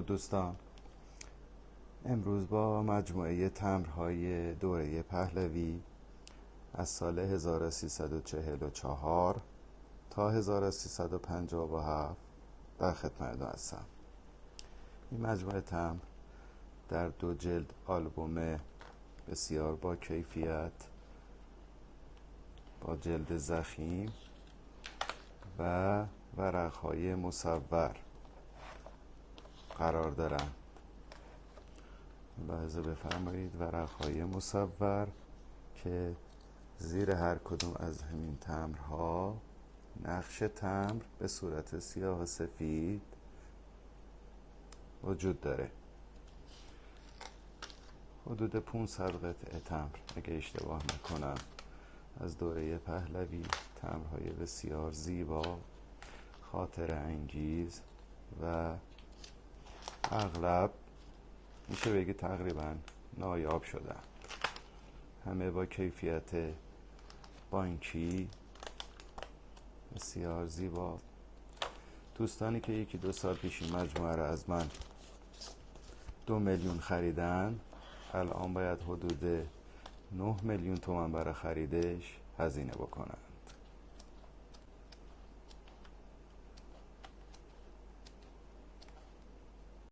دوستان، امروز با مجموعه تمبرهای دوره پهلوی از سال 1344 تا 1357 در خدمتتون هستم. این مجموعه تمبر در 2 جلد آلبوم بسیار با کیفیت با جلد ضخیم و ورقهای مصور قرار دارند. ملاحظه بفرمایید، ورقهای مصور که زیر هر کدوم از همین تمبرها نقش تمبر به صورت سیاه و سفید وجود داره. حدود 500 قطعه تمبر اگه اشتباه نکنم از دوره پهلوی، تمبرهای بسیار زیبا، خاطره انگیز و اغلب میشه بگه تقریبا نایاب شدن. همه با کیفیت بانکی بسیار زیبا. دوستانی که 1-2 سال پیش این مجموعه رو از من 2 میلیون خریدن، الان باید حدود 9 میلیون تومان برای خریدش هزینه بکنن.